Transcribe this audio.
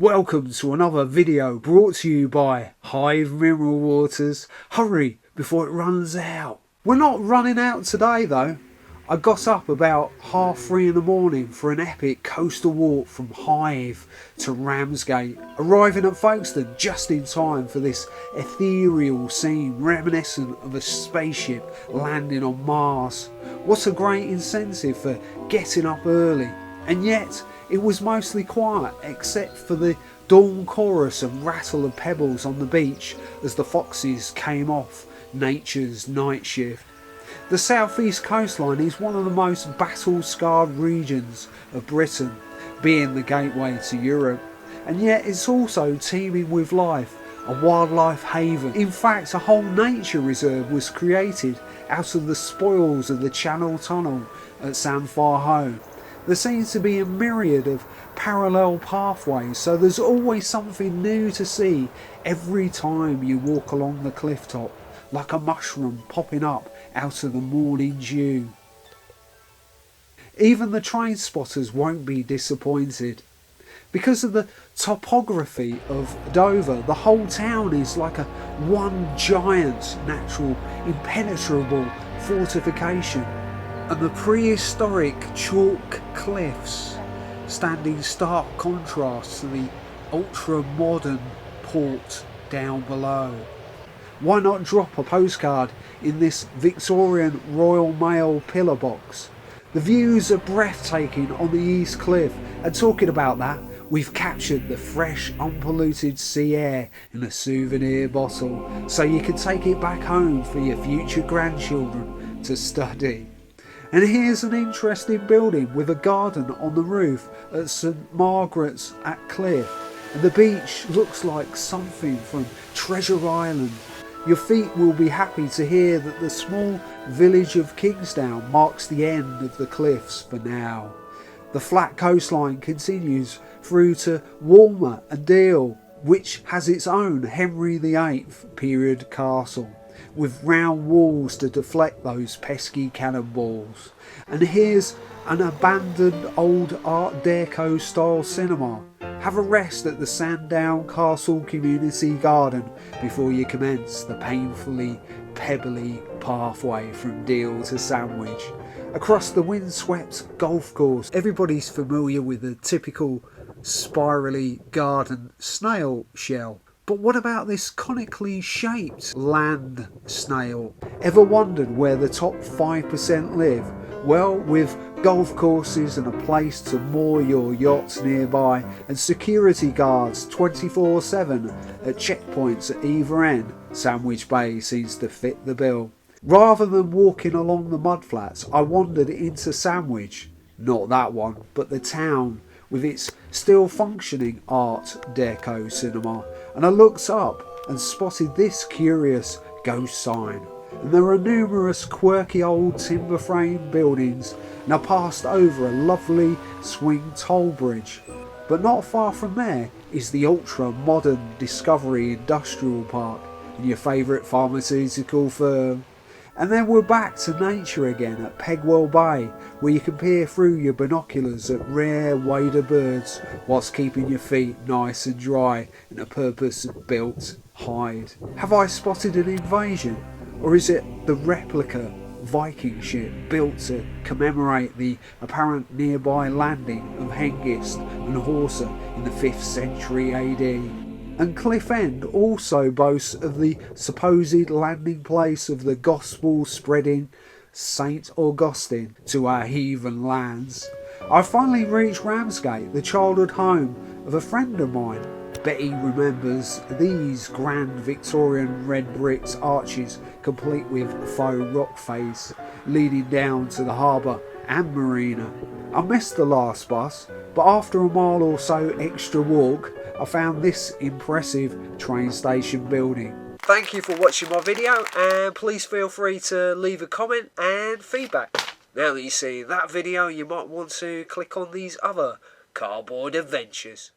Welcome to another video brought to you by Hythe Mineral Waters. Hurry before it runs out. We're not running out today though. I got up about 3:30 in the morning for an epic coastal walk from Hythe to Ramsgate, arriving at Folkestone just in time for this ethereal scene reminiscent of a spaceship landing on Mars. What a great incentive for getting up early, and yet it was mostly quiet except for the dawn chorus and rattle of pebbles on the beach as the foxes came off nature's night shift. The southeast coastline is one of the most battle-scarred regions of Britain, being the gateway to Europe, and yet it's also teeming with life, a wildlife haven. In fact, a whole nature reserve was created out of the spoils of the Channel Tunnel at Sandown. There seems to be a myriad of parallel pathways, so there's always something new to see every time you walk along the cliff top, like a mushroom popping up out of the morning dew. Even the train spotters won't be disappointed. Because of the topography of Dover, the whole town is like a one giant natural impenetrable fortification, and the prehistoric chalk cliffs stand in stark contrast to the ultra-modern port down below. Why not drop a postcard in this Victorian Royal Mail pillar box? The views are breathtaking on the East Cliff, and talking about that, we've captured the fresh, unpolluted sea air in a souvenir bottle, so you can take it back home for your future grandchildren to study. And here's an interesting building with a garden on the roof at St Margaret's at Cliffe, and the beach looks like something from Treasure Island. Your feet will be happy to hear that the small village of Kingsdown marks the end of the cliffs for now. The flat coastline continues through to Walmer and Deal, which has its own Henry VIII period castle, with round walls to deflect those pesky cannonballs. And here's an abandoned old Art Deco style cinema. Have a rest at the Sandown Castle Community Garden before you commence the painfully pebbly pathway from Deal to Sandwich. Across the windswept golf course, everybody's familiar with the typical spirally garden snail shell. But what about this conically shaped land snail? Ever wondered where the top 5% live? Well, with golf courses and a place to moor your yachts nearby, and security guards 24/7 at checkpoints at either end, Sandwich Bay seems to fit the bill. Rather than walking along the mudflats, I wandered into Sandwich. Not that one, but the town, with its still functioning Art Deco cinema, and I looked up and spotted this curious ghost sign. And there are numerous quirky old timber frame buildings, and I passed over a lovely swing toll bridge. But not far from there is the ultra modern Discovery Industrial Park and your favourite pharmaceutical firm. And then we're back to nature again at Pegwell Bay, where you can peer through your binoculars at rare wader birds whilst keeping your feet nice and dry in a purpose-built hide. Have I spotted an invasion? Or is it the replica Viking ship built to commemorate the apparent nearby landing of Hengist and Horsa in the 5th century AD? And Cliffsend also boasts of the supposed landing place of the gospel-spreading St Augustine to our heathen lands. I finally reached Ramsgate, the childhood home of a friend of mine. Betty remembers these grand Victorian red brick arches, complete with faux rock face, leading down to the harbour and marina. I missed the last bus, but after a mile or so extra walk, I found this impressive train station building. Thank you for watching my video, and please feel free to leave a comment and feedback. Now that you've seen that video, you might want to click on these other cardboard adventures.